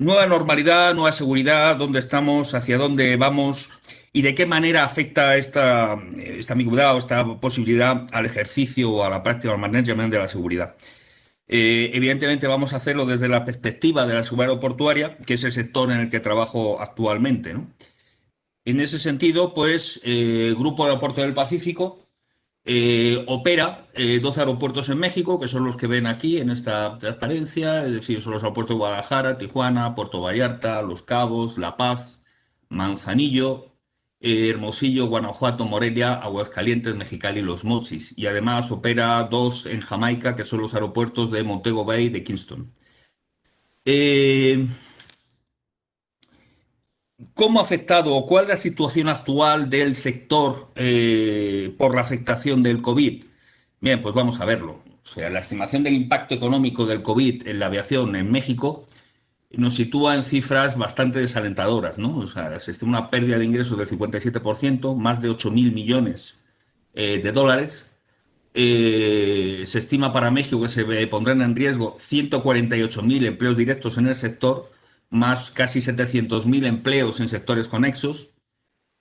Nueva normalidad, nueva seguridad, dónde estamos, hacia dónde vamos y de qué manera afecta esta ambigüedad o esta posibilidad al ejercicio o a la práctica o al management de la seguridad. Evidentemente vamos a hacerlo desde la perspectiva de la seguridad aeroportuaria, que es el sector en el que trabajo actualmente, ¿no? En ese sentido, pues, Grupo Aeropuerto del Pacífico opera 12 aeropuertos en México, que son los que ven aquí en esta transparencia, es decir, son los aeropuertos de Guadalajara, Tijuana, Puerto Vallarta, Los Cabos, La Paz, Manzanillo, Hermosillo, Guanajuato, Morelia, Aguascalientes, Mexicali y Los Mochis. Y además opera dos en Jamaica, que son los aeropuertos de Montego Bay y de Kingston. Eh, ¿Cómo ha afectado o cuál es la situación actual del sector por la afectación del COVID? Bien, pues vamos a verlo. O sea, la estimación del impacto económico del COVID en la aviación en México nos sitúa en cifras bastante desalentadoras, ¿no? O sea, se estima una pérdida de ingresos del 57%, más de 8.000 millones de dólares. Se estima para México que se pondrán en riesgo 148.000 empleos directos en el sector, más casi 700.000 empleos en sectores conexos.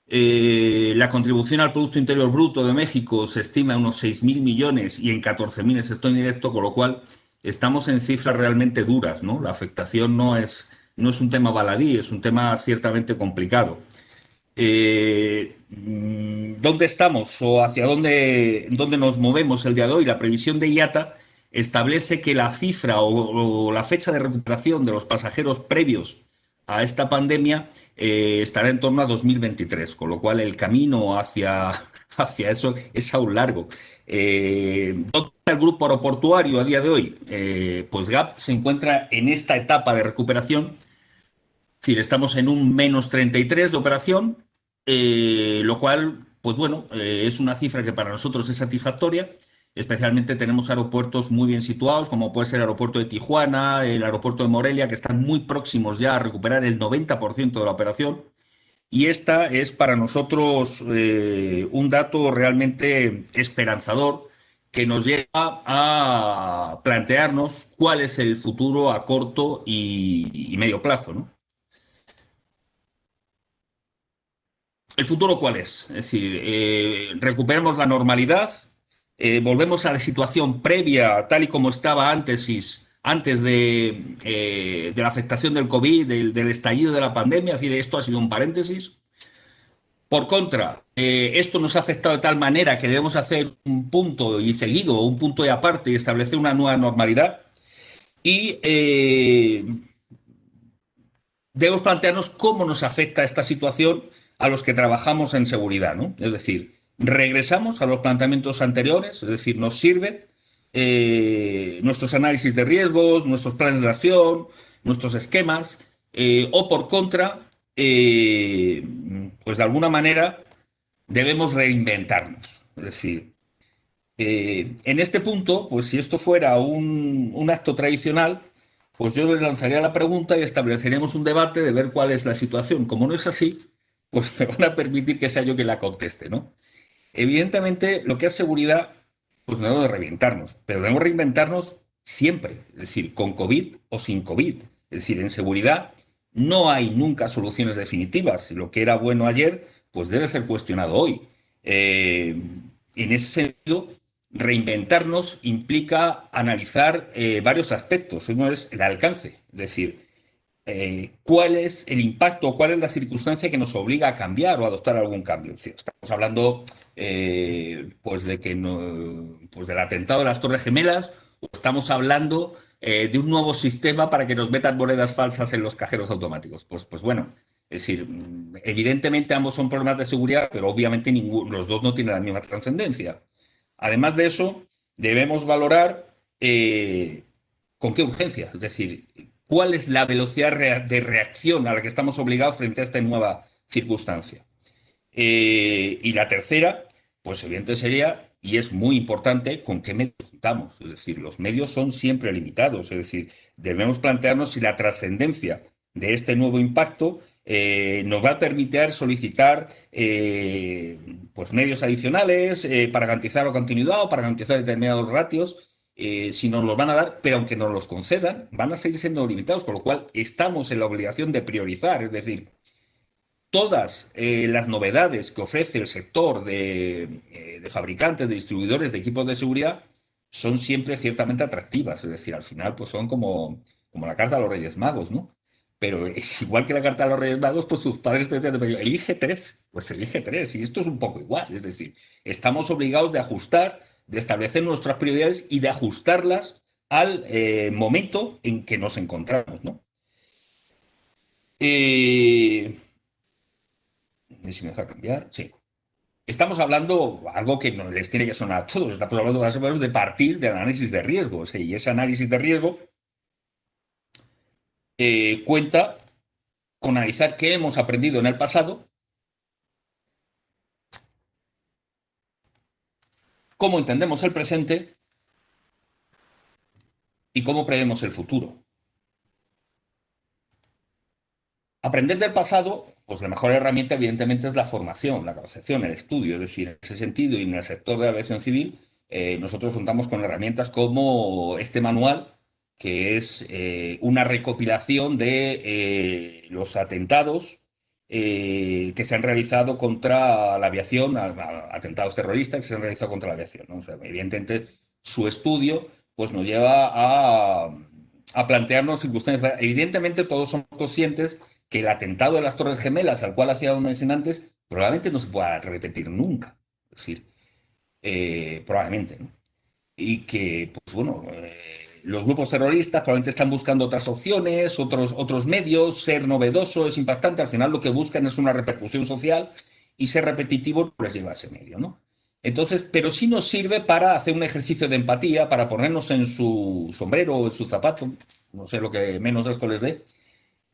La contribución al Producto Interior Bruto de México se estima en unos 6.000 millones y en 14.000 en sector indirecto, con lo cual estamos en cifras realmente duras, ¿no? La afectación no es un tema baladí, es un tema ciertamente complicado. ¿Dónde estamos o hacia dónde nos movemos el día de hoy? La previsión de IATA establece que la cifra o la fecha de recuperación de los pasajeros previos a esta pandemia estará en torno a 2023, con lo cual el camino hacia eso es aún largo. ¿Dónde está el grupo aeroportuario a día de hoy? Pues GAP se encuentra en esta etapa de recuperación. Sí, estamos en un -33 de operación, lo cual, pues bueno, es una cifra que para nosotros es satisfactoria. Especialmente tenemos aeropuertos muy bien situados, como puede ser el aeropuerto de Tijuana, el aeropuerto de Morelia, que están muy próximos ya a recuperar el 90% de la operación. Y esta es para nosotros un dato realmente esperanzador que nos lleva a plantearnos cuál es el futuro a corto y medio plazo, ¿no? ¿El futuro cuál es? Es decir, recuperamos la normalidad, volvemos a la situación previa, tal y como estaba antes de la afectación del COVID, del estallido de la pandemia. Es decir, esto ha sido un paréntesis. Por contra, esto nos ha afectado de tal manera que debemos hacer un punto y seguido, un punto y aparte y establecer una nueva normalidad. Y debemos plantearnos cómo nos afecta esta situación a los que trabajamos en seguridad, ¿no? Es decir, regresamos a los planteamientos anteriores, es decir, nos sirven nuestros análisis de riesgos, nuestros planes de acción, nuestros esquemas, o por contra, pues de alguna manera debemos reinventarnos. Es decir, en este punto, pues si esto fuera un acto tradicional, pues yo les lanzaría la pregunta y estableceríamos un debate de ver cuál es la situación. Como no es así, pues me van a permitir que sea yo quien la conteste, ¿no? Evidentemente, lo que es seguridad, pues no debemos reinventarnos, pero debemos reinventarnos siempre, es decir, con COVID o sin COVID. Es decir, en seguridad no hay nunca soluciones definitivas. Lo que era bueno ayer, pues debe ser cuestionado hoy. En ese sentido, reinventarnos implica analizar varios aspectos. Uno es el alcance, es decir, cuál es el impacto, cuál es la circunstancia que nos obliga a cambiar o a adoptar algún cambio. Si estamos hablando pues de que pues del atentado de las Torres Gemelas, o estamos hablando de un nuevo sistema para que nos metan monedas falsas en los cajeros automáticos. Pues bueno, es decir, evidentemente ambos son problemas de seguridad, pero obviamente los dos no tienen la misma trascendencia. Además de eso, debemos valorar con qué urgencia, es decir, cuál es la velocidad de reacción a la que estamos obligados frente a esta nueva circunstancia. Y la tercera, pues evidente sería, y es muy importante, con qué medios contamos. Es decir, los medios son siempre limitados. Es decir, debemos plantearnos si la trascendencia de este nuevo impacto nos va a permitir solicitar pues medios adicionales para garantizar la continuidad o para garantizar determinados ratios. si nos los van a dar, pero aunque nos los concedan, van a seguir siendo limitados, con lo cual estamos en la obligación de priorizar, es decir, todas las novedades que ofrece el sector de fabricantes, de distribuidores de equipos de seguridad son siempre ciertamente atractivas. Es decir, al final pues son como la carta a los Reyes Magos, ¿no? Pero es igual que la carta a los Reyes Magos, pues tus padres te decían, elige tres, pues elige tres. Y esto es un poco igual. Es decir, estamos obligados de ajustar, de establecer nuestras prioridades y de ajustarlas al momento en que nos encontramos, ¿no? Eh, si me deja cambiar, sí. Estamos hablando, algo que no les tiene que sonar a todos, estamos hablando más o menos de partir del análisis de riesgo. O sea, y ese análisis de riesgo cuenta con analizar qué hemos aprendido en el pasado, cómo entendemos el presente y cómo prevemos el futuro. Aprender del pasado, pues la mejor herramienta evidentemente es la formación, la capacitación, el estudio. Es decir, en ese sentido y en el sector de la aviación civil, nosotros contamos con herramientas como este manual, que es una recopilación de los atentados que se han realizado contra la aviación, atentados terroristas que se han realizado contra la aviación, ¿no? O sea, evidentemente su estudio pues, nos lleva a plantearnos circunstancias. Evidentemente todos somos conscientes que el atentado de las Torres Gemelas, al cual hacía mención antes, probablemente no se pueda repetir nunca. Es decir, probablemente, ¿no? Y que, pues bueno, los grupos terroristas probablemente están buscando otras opciones, otros medios, ser novedoso es impactante, al final lo que buscan es una repercusión social y ser repetitivo no les lleva a ese medio, ¿no? Entonces, pero sí nos sirve para hacer un ejercicio de empatía, para ponernos en su sombrero o en su zapato, no sé lo que menos asco les dé,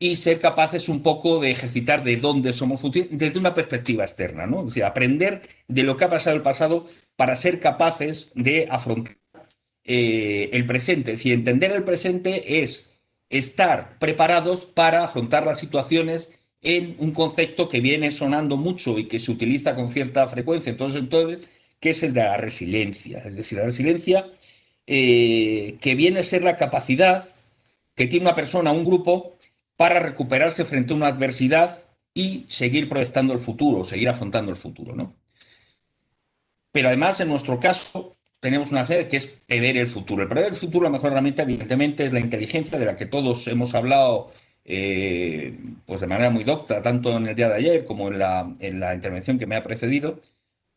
y ser capaces un poco de ejercitar de dónde somos desde una perspectiva externa, ¿no? Es decir, aprender de lo que ha pasado en el pasado para ser capaces de afrontar el presente. Es decir, entender el presente es estar preparados para afrontar las situaciones en un concepto que viene sonando mucho y que se utiliza con cierta frecuencia entonces, que es el de la resiliencia. Es decir, la resiliencia que viene a ser la capacidad que tiene una persona, un grupo, para recuperarse frente a una adversidad y seguir proyectando el futuro, seguir afrontando el futuro, ¿no? Pero además, en nuestro caso, tenemos una fe que es prever el futuro. El prever el futuro, la mejor herramienta, evidentemente, es la inteligencia de la que todos hemos hablado pues de manera muy docta, tanto en el día de ayer como en la intervención que me ha precedido.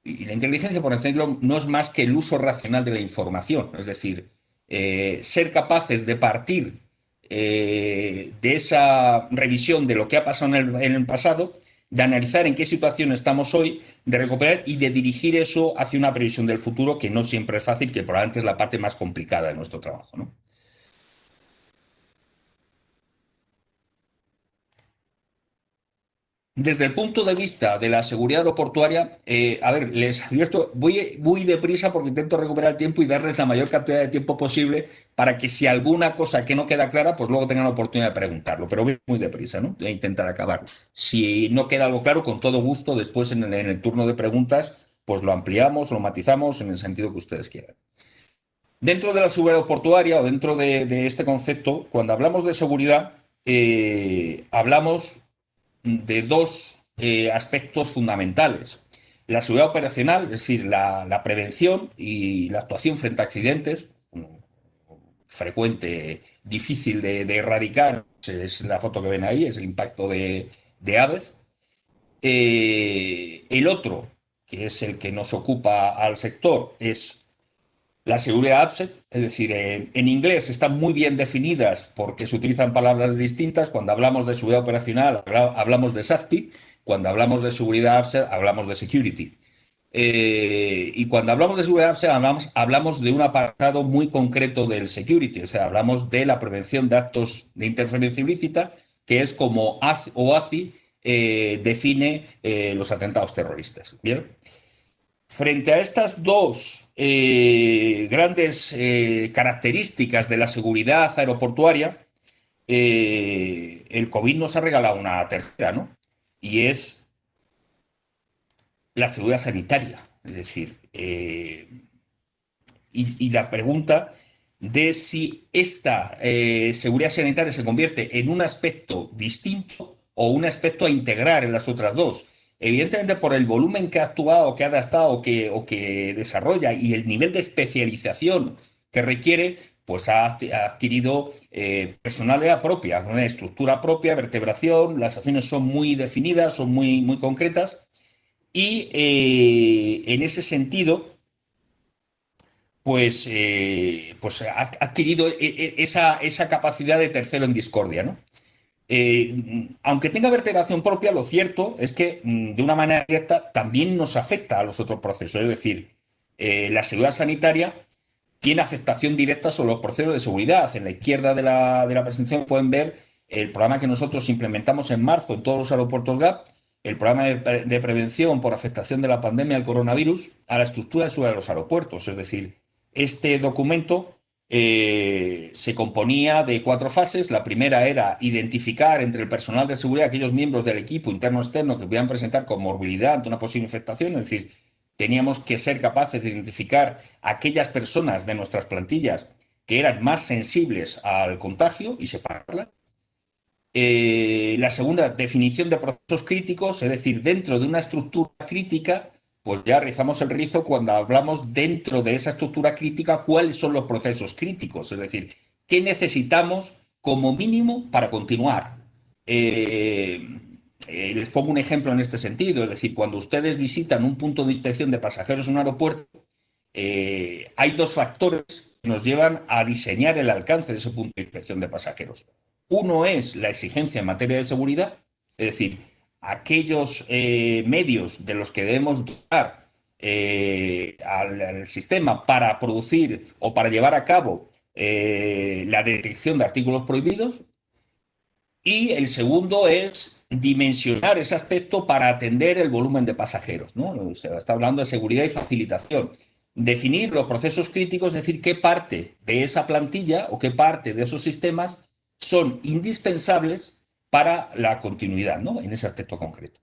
Y la inteligencia, por ejemplo, no es más que el uso racional de la información. Es decir, ser capaces de partir de esa revisión de lo que ha pasado en el pasado, de analizar en qué situación estamos hoy, de recuperar y de dirigir eso hacia una previsión del futuro que no siempre es fácil, que probablemente es la parte más complicada de nuestro trabajo, ¿no? Desde el punto de vista de la seguridad aeroportuaria, a ver, les advierto, voy muy deprisa porque intento recuperar el tiempo y darles la mayor cantidad de tiempo posible para que si alguna cosa que no queda clara, pues luego tengan la oportunidad de preguntarlo. Pero voy muy deprisa, ¿no? Voy a intentar acabar. Si no queda algo claro, con todo gusto, después en el turno de preguntas, pues lo ampliamos, lo matizamos en el sentido que ustedes quieran. Dentro de la seguridad aeroportuaria o dentro de este concepto, cuando hablamos de seguridad, hablamos de dos aspectos fundamentales. La seguridad operacional, es decir, la prevención y la actuación frente a accidentes, frecuente, difícil de erradicar, es la foto que ven ahí, es el impacto de aves. El otro, que es el que nos ocupa al sector, es la seguridad AppSec, es decir, en inglés están muy bien definidas porque se utilizan palabras distintas. Cuando hablamos de seguridad operacional, hablamos de safety. Cuando hablamos de seguridad AppSec, hablamos de security. Y cuando hablamos de seguridad AppSec, hablamos de un apartado muy concreto del security. O sea, hablamos de la prevención de actos de interferencia ilícita, que es como OACI define los atentados terroristas. ¿Bien? Frente a estas dos grandes características de la seguridad aeroportuaria, el COVID nos ha regalado una tercera, ¿no? Y es la seguridad sanitaria. Es decir, y la pregunta de si esta seguridad sanitaria se convierte en un aspecto distinto o un aspecto a integrar en las otras dos. Evidentemente, por el volumen que ha actuado, que ha adaptado o que desarrolla y el nivel de especialización que requiere, pues ha adquirido personalidad propia, una estructura propia, vertebración, las acciones son muy definidas, son muy concretas y en ese sentido pues ha adquirido esa capacidad de tercero en discordia, ¿no? Aunque tenga vertebración propia, lo cierto es que de una manera directa también nos afecta a los otros procesos. Es decir, la seguridad sanitaria tiene afectación directa sobre los procesos de seguridad. En la izquierda de la presentación pueden ver el programa que nosotros implementamos en marzo en todos los aeropuertos GAP, el programa de prevención por afectación de la pandemia del coronavirus a la estructura de seguridad de los aeropuertos. Es decir, este documento se componía de 4 fases. La primera era identificar entre el personal de seguridad aquellos miembros del equipo interno o externo que pudieran presentar comorbilidad ante una posible infectación, es decir, teníamos que ser capaces de identificar aquellas personas de nuestras plantillas que eran más sensibles al contagio y separarlas. La segunda, definición de procesos críticos, es decir, dentro de una estructura crítica, pues ya rizamos el rizo cuando hablamos dentro de esa estructura crítica cuáles son los procesos críticos, es decir, qué necesitamos como mínimo para continuar. Les pongo un ejemplo en este sentido, es decir, cuando ustedes visitan un punto de inspección de pasajeros en un aeropuerto, hay 2 factores que nos llevan a diseñar el alcance de ese punto de inspección de pasajeros. Uno es la exigencia en materia de seguridad, es decir, aquellos medios de los que debemos dotar al sistema para producir o para llevar a cabo la detección de artículos prohibidos. Y el segundo es dimensionar ese aspecto para atender el volumen de pasajeros, ¿no? Se está hablando de seguridad y facilitación. Definir los procesos críticos, es decir, qué parte de esa plantilla o qué parte de esos sistemas son indispensables para la continuidad, ¿no? En ese aspecto concreto.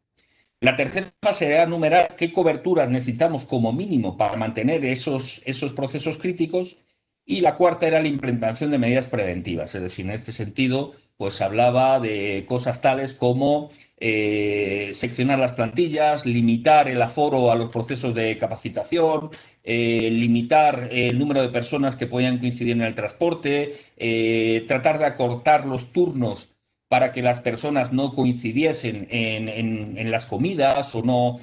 La tercera fase era enumerar qué coberturas necesitamos como mínimo para mantener esos procesos críticos. Y la cuarta era la implementación de medidas preventivas. Es decir, en este sentido, pues hablaba de cosas tales como seccionar las plantillas, limitar el aforo a los procesos de capacitación, limitar el número de personas que podían coincidir en el transporte, tratar de acortar los turnos para que las personas no coincidiesen en las comidas o no,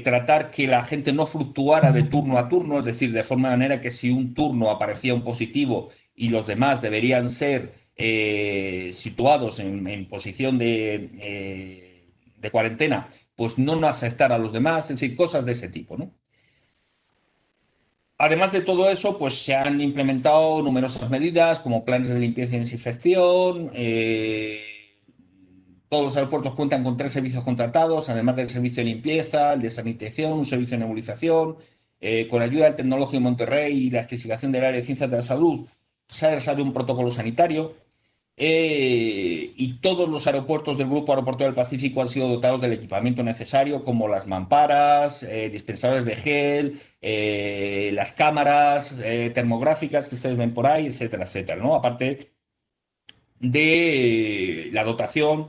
tratar que la gente no fluctuara de turno a turno, es decir, de forma manera que si un turno aparecía un positivo y los demás deberían ser situados en posición de cuarentena, pues no afectar a los demás, es decir, cosas de ese tipo, ¿no? Además de todo eso, pues se han implementado numerosas medidas como planes de limpieza y desinfección. Todos los aeropuertos cuentan con 3 servicios contratados, además del servicio de limpieza, el de sanitización, un servicio de nebulización. Con ayuda del Tecnológico de Monterrey y la adquisición del área de ciencias de la salud, se ha desarrollado un protocolo sanitario. Y todos los aeropuertos del Grupo Aeroportuario del Pacífico han sido dotados del equipamiento necesario, como las mamparas, dispensadores de gel, las cámaras termográficas que ustedes ven por ahí, etcétera, etcétera, ¿no? Aparte de la dotación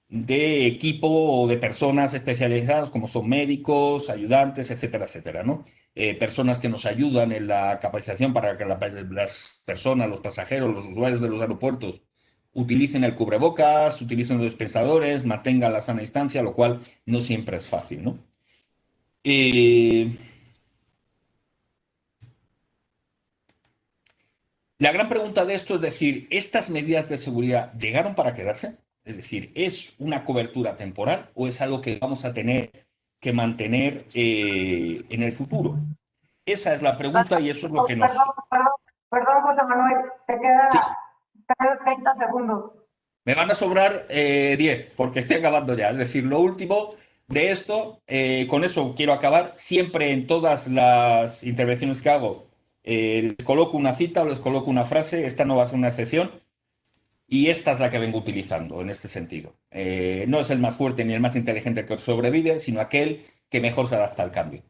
de equipo o de personas especializadas como son médicos, ayudantes, etcétera, etcétera, ¿no? Personas que nos ayudan en la capacitación para que las personas, los pasajeros, los usuarios de los aeropuertos utilicen el cubrebocas, utilicen los dispensadores, mantengan la sana distancia, lo cual no siempre es fácil, ¿no? Eh, La gran pregunta de esto es decir, ¿estas medidas de seguridad llegaron para quedarse? Es decir, ¿es una cobertura temporal o es algo que vamos a tener que mantener en el futuro? Esa es la pregunta y eso es lo Oh, que perdón, nos... perdón, perdón, José Manuel, te queda Sí, 30 segundos. me van a sobrar 10 porque estoy acabando ya. Es decir, lo último de esto, con eso quiero acabar. Siempre en todas las intervenciones que hago, les coloco una cita o les coloco una frase. Esta no va a ser una excepción. Y esta es la que vengo utilizando en este sentido. No es el más fuerte ni el más inteligente que sobrevive, sino aquel que mejor se adapta al cambio.